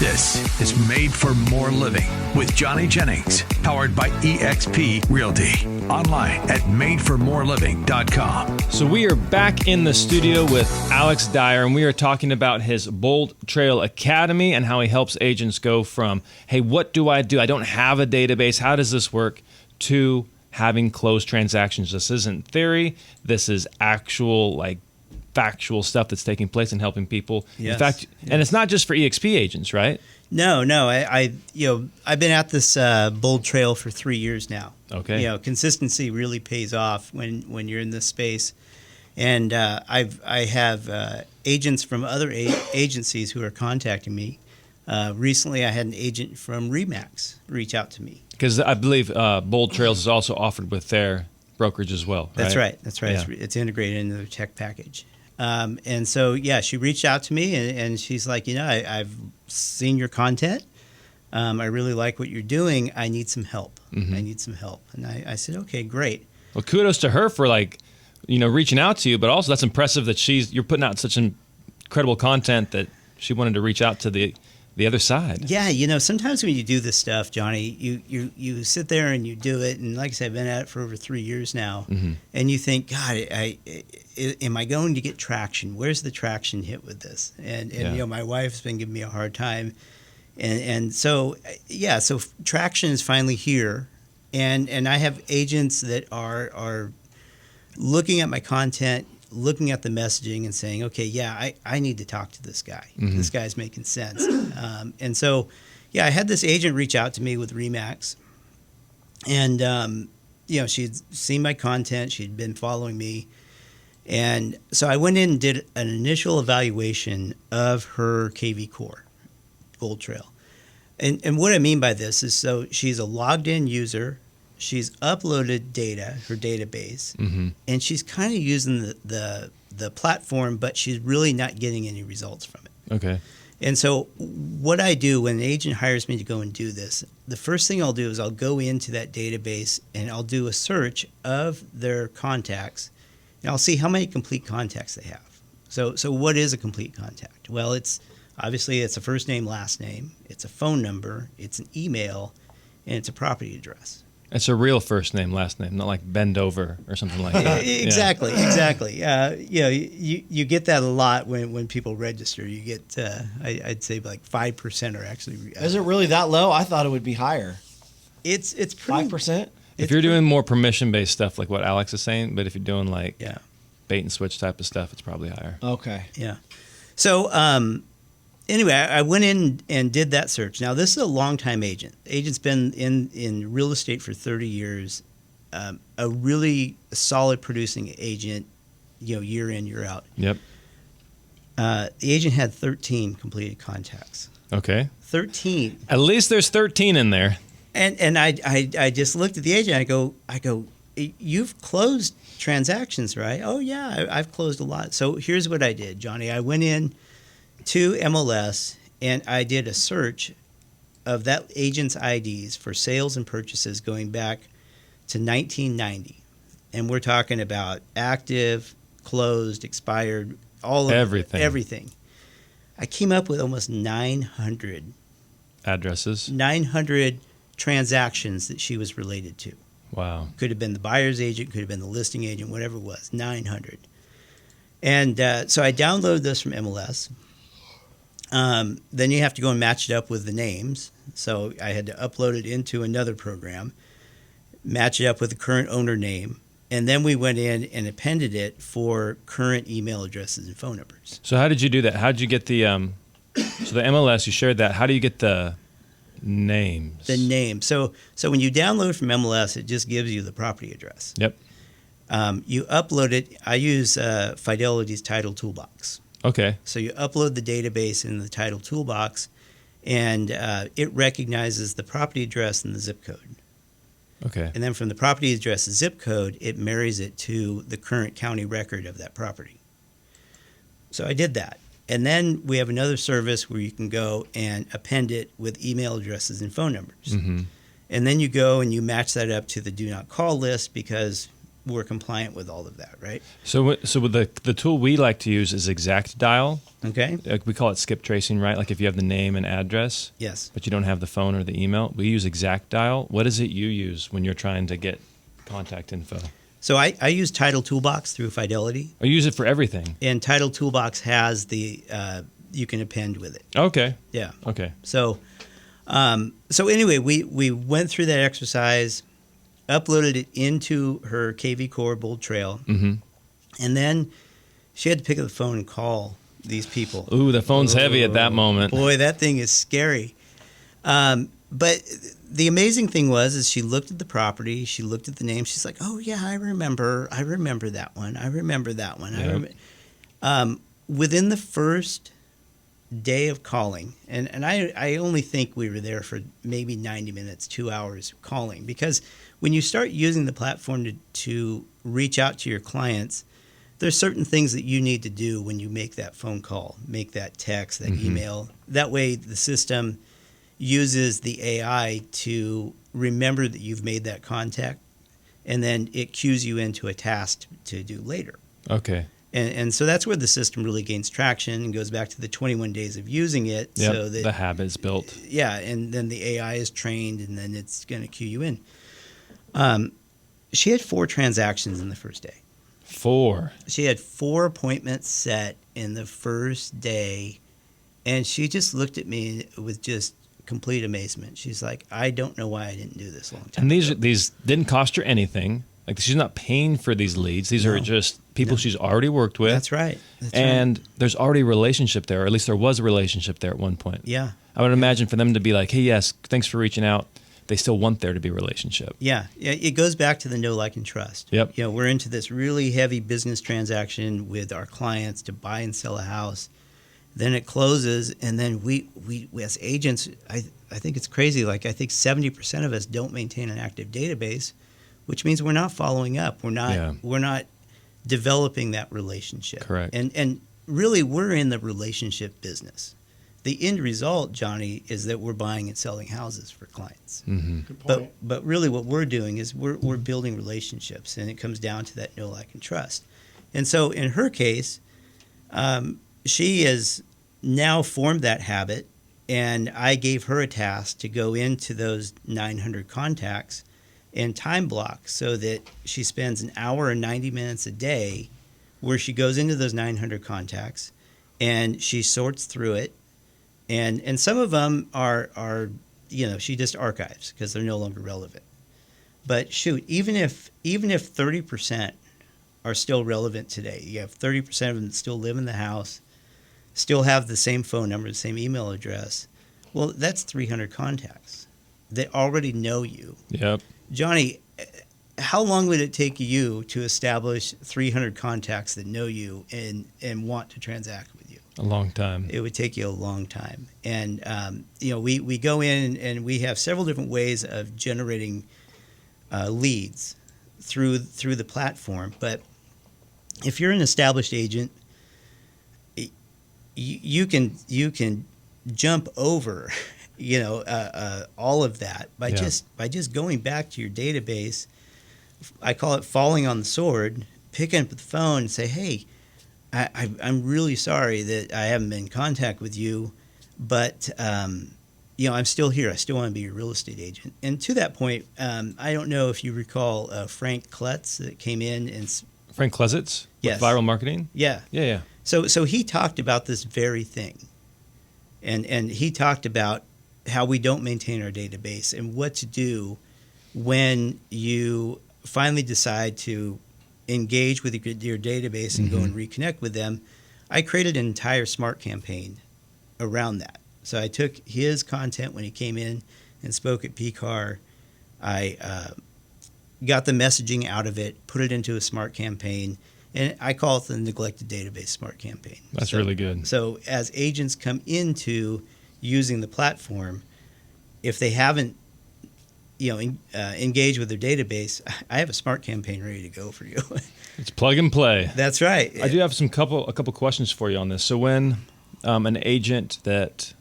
This is Made for More Living with Johnny Jennings, powered by eXp Realty. Online at madeformoreliving.com. So we are back in the studio with Alex Dyer, and we are talking about his Bold Trail Academy and how he helps agents go from, hey, what do? I don't have a database. How does this work? To having closed transactions. This isn't theory. This is actual, factual stuff that's taking place and helping people. Yes. In fact, and it's not just for EXP agents, right? No. I've been at this Bold Trail for 3 years now. Okay. Consistency really pays off when you're in this space, and I have agents from other agencies who are contacting me. Recently, I had an agent from Remax reach out to me because I believe Bold Trails is also offered with their brokerage as well. Right? That's right. Yeah. It's integrated into their tech package. And so, she reached out to me and she's like, I've seen your content. I really like what you're doing. I need some help. Mm-hmm. I need some help. And I said, okay, great. Well, kudos to her for reaching out to you, but also that's impressive that you're putting out such incredible content that she wanted to reach out to the other side. Yeah, sometimes when you do this stuff, Johnny, you sit there and you do it, and like I said, I've been at it for over 3 years now, mm-hmm. and you think, God, am I going to get traction? Where's the traction hit with this? And my wife's been giving me a hard time, and so so traction is finally here, and I have agents that are looking at my content, looking at the messaging and saying, okay, I need to talk to this guy. Mm-hmm. This guy's making sense. And so, I had this agent reach out to me with Remax. And, she'd seen my content. She'd been following me. And so I went in and did an initial evaluation of her KV Core, Bold Trail. And what I mean by this is, so she's a logged in user. She's uploaded data, her database, mm-hmm. and she's kind of using the platform, but she's really not getting any results from it. Okay. And so what I do when an agent hires me to go and do this, the first thing I'll do is I'll go into that database and I'll do a search of their contacts, and I'll see how many complete contacts they have. So what is a complete contact? Well, it's a first name, last name, it's a phone number, it's an email, and it's a property address. It's a real first name, last name, not like bend over or something like that. Exactly. You get that a lot when people register. You get, I'd say 5% are actually. Is it really that low? I thought it would be higher. It's pretty 5%. If you're doing more permission-based stuff like what Alex is saying, but if you're doing bait and switch type of stuff, it's probably higher. Okay. Yeah. So anyway, I went in and did that search. Now, this is a long-time agent. The agent's been in real estate for 30 years, a really solid producing agent, year in, year out. Yep. The agent had 13 completed contacts. Okay. 13. At least there's 13 in there. And I just looked at the agent. I go, you've closed transactions, right? Oh, yeah, I've closed a lot. So here's what I did, Johnny. I went in to MLS, and I did a search of that agent's IDs for sales and purchases going back to 1990. And we're talking about active, closed, expired, all of everything. I came up with almost 900 addresses, 900 transactions that she was related to. Wow. Could have been the buyer's agent, could have been the listing agent, whatever it was, 900. And so I downloaded this from MLS. Then you have to go and match it up with the names. So I had to upload it into another program, match it up with the current owner name, and then we went in and appended it for current email addresses and phone numbers. So how did you do that? How did you get the so the MLS, you shared that. How do you get the names? The name. So when you download from MLS, it just gives you the property address. Yep. You upload it. I use Fidelity's Title Toolbox. Okay. So you upload the database in the Title Toolbox, and it recognizes the property address and the zip code. Okay. And then from the property address and zip code, it marries it to the current county record of that property. So I did that. And then we have another service where you can go and append it with email addresses and phone numbers. Mm-hmm. And then you go and you match that up to the do not call list because we're compliant with all of that, right? So with the tool we like to use is Exact Dial. Okay. We call it skip tracing, right? Like if you have the name and address, Yes. but you don't have the phone or the email, we use Exact Dial. What is it you use when you're trying to get contact info? So I use Title Toolbox through Fidelity, Or use it for everything? and Title Toolbox has the you can append with it. Okay. Yeah. Okay. So anyway, we went through that exercise, uploaded it into her KV Core Bold Trail, Mm-hmm. and then she had to pick up the phone and call these people. Ooh, the phone's heavy at that moment. Boy, that thing is scary. But the amazing thing is she looked at the property, she looked at the name, she's like, "Oh yeah, I remember that one. I remember that one." Yep. Within the first day of calling, and I only think we were there for maybe 90 minutes, 2 hours calling, because when you start using the platform to reach out to your clients, there's certain things that you need to do when you make that phone call, make that text, that email. That way the system uses the AI to remember that you've made that contact, and then it cues you into a task to do later. Okay. And so that's where the system really gains traction and goes back to the 21 days of using it. Yep. So that, the habit's built. yeah, and then the AI is trained, and then it's going to cue you in. She had 4 transactions in the first day. 4. She had 4 appointments set in the first day, and she just looked at me with just complete amazement. She's like, "I don't know why I didn't do this a long time And ago." these didn't cost her anything. Like she's not paying for these leads. These are just people she's already worked with. That's right. That's and right. there's already a relationship there, or at least there was a relationship there at one point. Yeah. I would imagine for them to be like, "Hey, yes, thanks for reaching out." They still want there to be a relationship. Yeah. It goes back to the know, like, and trust. Yep. You know, we're into this really heavy business transaction with our clients to buy and sell a house. Then it closes, and then we as agents, I think it's crazy. Like, I think 70% of us don't maintain an active database, which means we're not following up. We're not developing that relationship. Correct. And really, we're in the relationship business. The end result, Johnny, is that we're buying and selling houses for clients. Mm-hmm. Good point. But really, what we're doing is we're building relationships, and it comes down to that know, like, and trust. And so, in her case, she has now formed that habit, and I gave her a task to go into those 900 contacts and time block so that she spends an hour and 90 minutes a day where she goes into those 900 contacts and she sorts through it. And some of them are she just archives because they're no longer relevant. But shoot, even if 30% are still relevant today, you have 30% of them that still live in the house, still have the same phone number, the same email address. Well, that's 300 contacts that already know you. Yep. Johnny, how long would it take you to establish 300 contacts that know you and want to transact with you? A long time. It would take you a long time. And, we go in and we have several different ways of generating leads through the platform. But if you're an established agent, you can jump over, all of that by just going back to your database. I call it falling on the sword, picking up the phone and say, "Hey, I'm really sorry that I haven't been in contact with you, but I'm still here. I still want to be your real estate agent." And to that point, I don't know if you recall Frank Klutz that came in and Frank Klesitz? Yes. With Viral Marketing? Yeah. So he talked about this very thing, and he talked about how we don't maintain our database and what to do when you finally decide to engage with your database and go and reconnect with them. I created an entire smart campaign around that. So I took his content when he came in and spoke at PCAR. I got the messaging out of it, put it into a smart campaign, and I call it the Neglected Database Smart Campaign. That's really good. So as agents come into using the platform, if they haven't engage with their database, I have a smart campaign ready to go for you. It's plug and play. That's right. I do have a couple questions for you on this. So when an agent that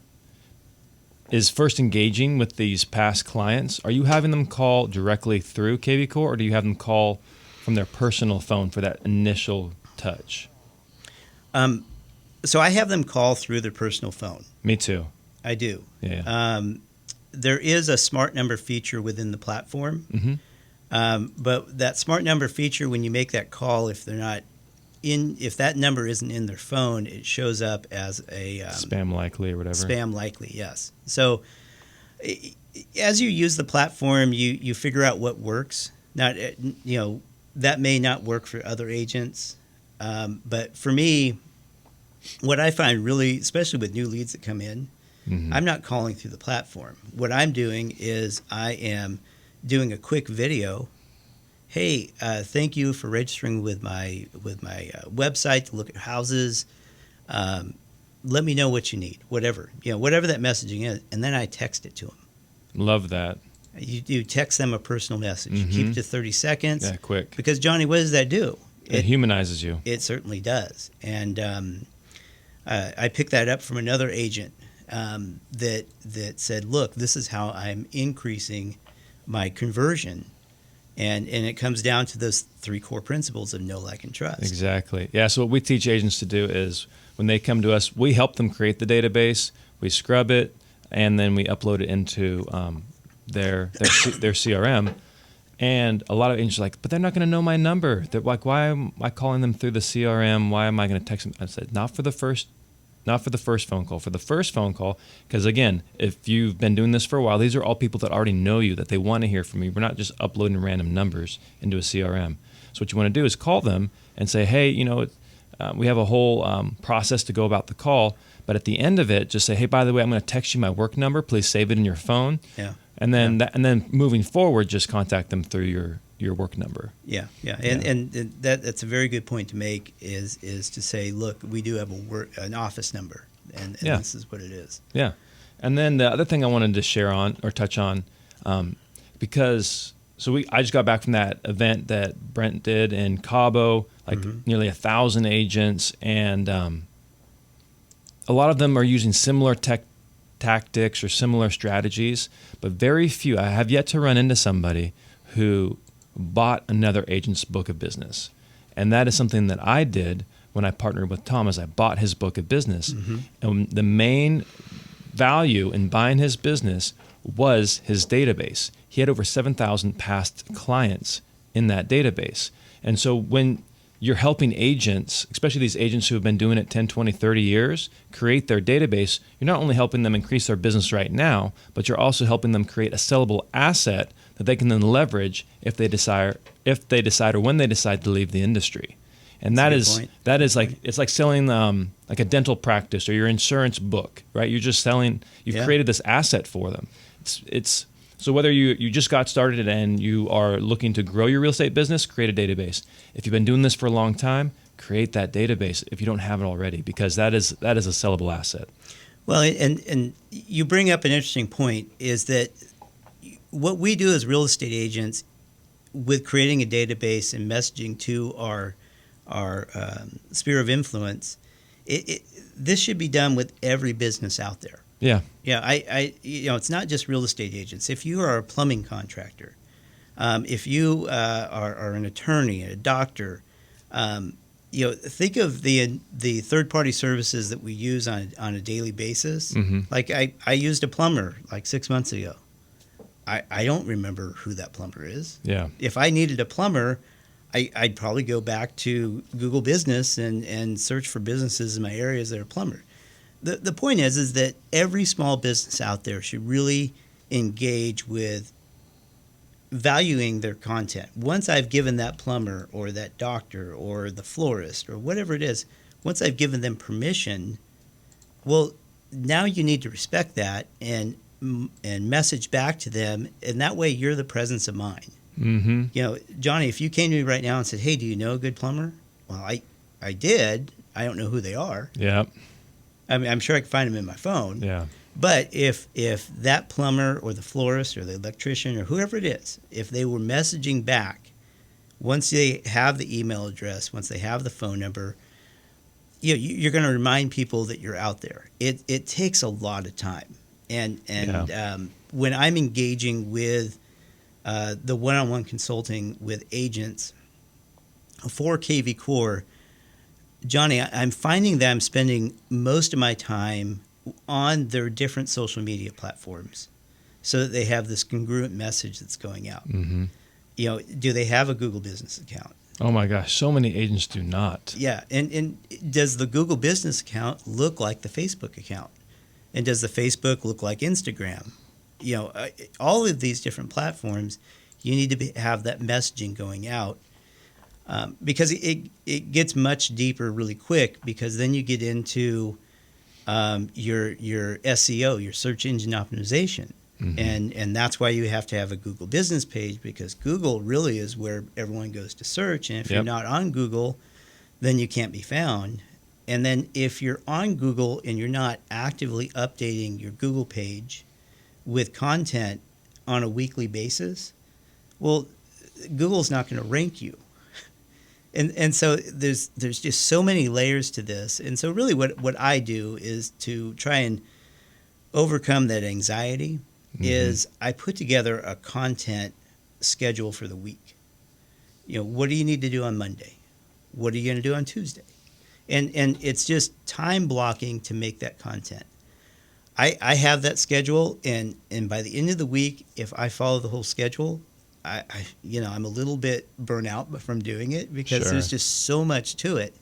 is first engaging with these past clients, are you having them call directly through KV Core, or do you have them call from their personal phone for that initial touch? So I have them call through their personal phone. Me too. I do. Yeah. There is a smart number feature within the platform. Mm-hmm. But that smart number feature, when you make that call, if that number isn't in their phone, it shows up as a Spam likely or whatever. Spam likely, yes. So as you use the platform, you figure out what works. Not that may not work for other agents, but for me, what I find really, especially with new leads that come in, Mm-hmm. I'm not calling through the platform. What I'm doing is I am doing a quick video. Hey, thank you for registering with my website to look at houses. Let me know what you need, whatever that messaging is, and then I text it to them. Love that. You text them a personal message. Mm-hmm. Keep it to 30 seconds. Yeah, quick. Because Johnny, what does that do? It humanizes you. It certainly does. And I picked that up from another agent that said, look, this is how I'm increasing my conversion. And it comes down to those 3 core principles of know, like, and trust. Exactly. Yeah, so what we teach agents to do is when they come to us, we help them create the database, we scrub it, and then we upload it into their CRM. And a lot of agents are like, but they're not going to know my number. They're like, why am I calling them through the CRM? Why am I going to text them? I said, not for the first phone call. For the first phone call, because again, if you've been doing this for a while, these are all people that already know you, that they want to hear from you. We're not just uploading random numbers into a CRM. So what you want to do is call them and say, hey, we have a whole process to go about the call. But at the end of it, just say, hey, by the way, I'm going to text you my work number. Please save it in your phone. Yeah. And then and then moving forward, just contact them through your work number. Yeah. And that's a very good point to make is to say, look, we do have an office number, and this is what it is. Yeah. And then the other thing I wanted to share on or touch on, because I just got back from that event that Brent did in Cabo, nearly 1,000 agents, and a lot of them are using similar tactics or similar strategies, but very few. I have yet to run into somebody who bought another agent's book of business. And that is something that I did when I partnered with Tom, is I bought his book of business. Mm-hmm. And the main value in buying his business was his database. He had over 7,000 past clients in that database. And so when you're helping agents, especially these agents who have been doing it 10, 20, 30 years, create their database, you're not only helping them increase their business right now, but you're also helping them create a sellable asset that they can then leverage if they decide or when they decide to leave the industry. And that is like, it's like selling like a dental practice or your insurance book, right? You're just selling, you've created this asset for them. It's so whether you just got started and you are looking to grow your real estate business, create a database. If you've been doing this for a long time, create that database if you don't have it already, because that is a sellable asset. Well, and you bring up an interesting point, is that what we do as real estate agents with creating a database and messaging to our sphere of influence, this should be done with every business out there. Yeah. Yeah, it's not just real estate agents. If you are a plumbing contractor, if you are an attorney, a doctor, think of the third-party services that we use on a daily basis. Mm-hmm. Like I used a plumber like 6 months ago. I don't remember who that plumber is. Yeah. If I needed a plumber, I'd probably go back to Google Business and search for businesses in my areas that are plumber. The point is that every small business out there should really engage with valuing their content. Once I've given that plumber or that doctor or the florist or whatever it is, once I've given them permission, well, now you need to respect that and message back to them, and that way you're the presence of mind. Mm-hmm. Johnny, if you came to me right now and said, hey, do you know a good plumber? Well, I did. I don't know who they are. Yeah. I mean, I'm sure I can find them in my phone. Yeah. But if that plumber or the florist or the electrician or whoever it is, if they were messaging back, once they have the email address, once they have the phone number, you're going to remind people that you're out there. It takes a lot of time. And when I'm engaging with the one-on-one consulting with agents, for KV Core, Johnny, I'm finding that I'm spending most of my time on their different social media platforms so that they have this congruent message that's going out. Mm-hmm. Do they have a Google business account? Oh my gosh, so many agents do not. Yeah, and does the Google business account look like the Facebook account? And does the Facebook look like Instagram? All of these different platforms, you need to have that messaging going out. Because it gets much deeper really quick, because then you get into your SEO, your search engine optimization. Mm-hmm. And that's why you have to have a Google business page, because Google really is where everyone goes to search. And if you're not on Google, then you can't be found. And then if you're on Google and you're not actively updating your Google page with content on a weekly basis, well, Google's not going to rank you. And so there's just so many layers to this. And so really what I do is to try and overcome that anxiety. Mm-hmm. Is I put together a content schedule for the week. What do you need to do on Monday? What are you going to do on Tuesday? And it's just time blocking to make that content. I have that schedule, and by the end of the week, if I follow the whole schedule, I'm a little bit burnt out from doing it, because there's just so much to it.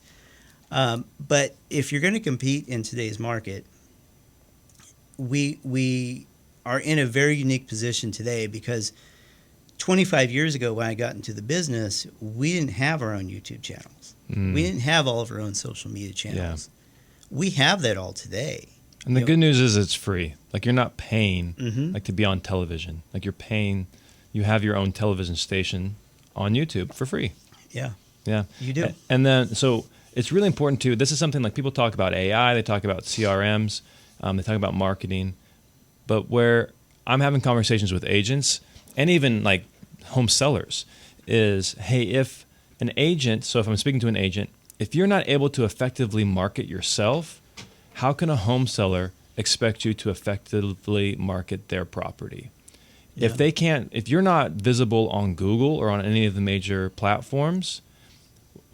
But if you're going to compete in today's market, we are in a very unique position today, because 25 years ago when I got into the business, we didn't have our own YouTube channels. We didn't have all of our own social media channels. Yeah. We have that all today. And the good news is it's free. Like, you're not paying like to be on television. Like, you're paying, you have your own television station on YouTube for free. Yeah. Yeah. You do. And then, so it's really important too. This is something like people talk about AI, they talk about CRMs, they talk about marketing. But where I'm having conversations with agents and even like home sellers is, hey, if an agent, so if I'm speaking to an agent, if you're not able to effectively market yourself, how can a home seller expect you to effectively market their property? Yeah. If you're not visible on Google or on any of the major platforms,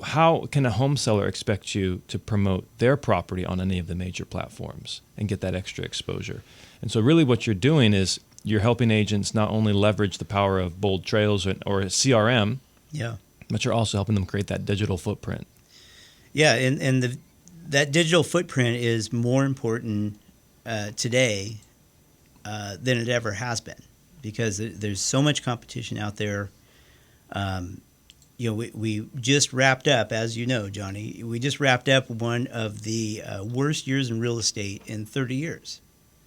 how can a home seller expect you to promote their property on any of the major platforms and get that extra exposure? And so really what you're doing is you're helping agents not only leverage the power of Bold Trails or CRM, but you're also helping them create that digital footprint. Yeah, and that digital footprint is more important today than it ever has been, because there's so much competition out there. We just wrapped up, as you know, Johnny, we just wrapped up one of the worst years in real estate in 30 years.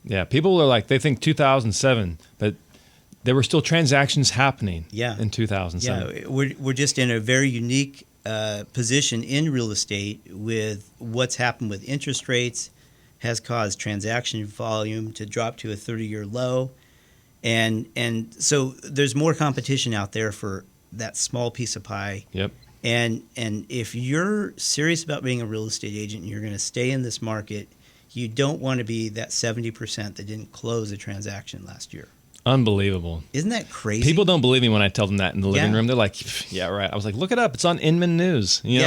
Yeah, people are like, they think 2007, but there were still transactions happening in 2007. Yeah, we're just in a very unique position in real estate with what's happened with interest rates has caused transaction volume to drop to a 30-year low. And so there's more competition out there for that small piece of pie. Yep. And if you're serious about being a real estate agent and you're going to stay in this market, you don't want to be that 70% that didn't close a transaction last year. Unbelievable. Isn't that crazy? People don't believe me when I tell them that in the living room. They're like, yeah, right. I was like, look it up. It's on Inman News. You know?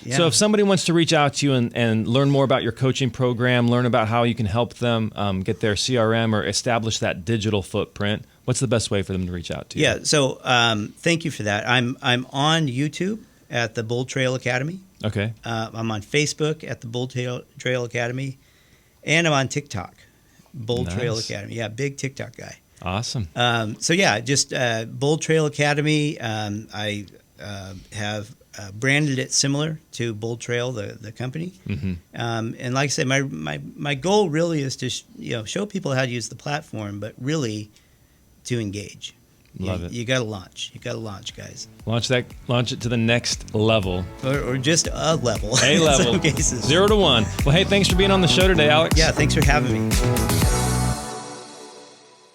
Yeah. So if somebody wants to reach out to you and learn more about your coaching program, learn about how you can help them get their CRM or establish that digital footprint, what's the best way for them to reach out to you? Yeah, so thank you for that. I'm on YouTube at the Bold Trail Academy. Okay. I'm on Facebook at the Bold Trail Academy, and I'm on TikTok, Bold Trail Academy. Yeah, big TikTok guy. Awesome. So yeah, just Bold Trail Academy. I have branded it similar to Bold Trail, the company. Mm-hmm. And like I said, my goal really is to show people how to use the platform, but really to engage. Love it. You got to launch. You got to launch, guys. Launch it to the next level. Or just a level. A level. In some cases. 0 to 1. Well, hey, thanks for being on the show today, Alex. Yeah, thanks for having me.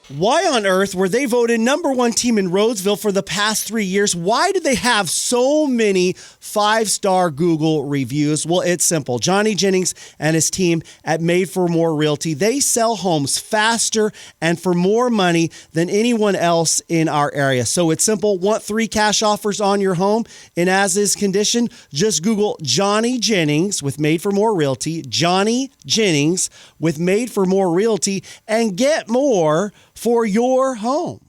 Why on earth were they voted #1 team in Roseville for the past 3 years? Why do they have so many 5-star Google reviews? Well, it's simple. Johnny Jennings and his team at Made for More Realty, they sell homes faster and for more money than anyone else in our area. So it's simple. Want 3 cash offers on your home in as-is condition? Just Google Johnny Jennings with Made for More Realty, Johnny Jennings with Made for More Realty, and get more for your home.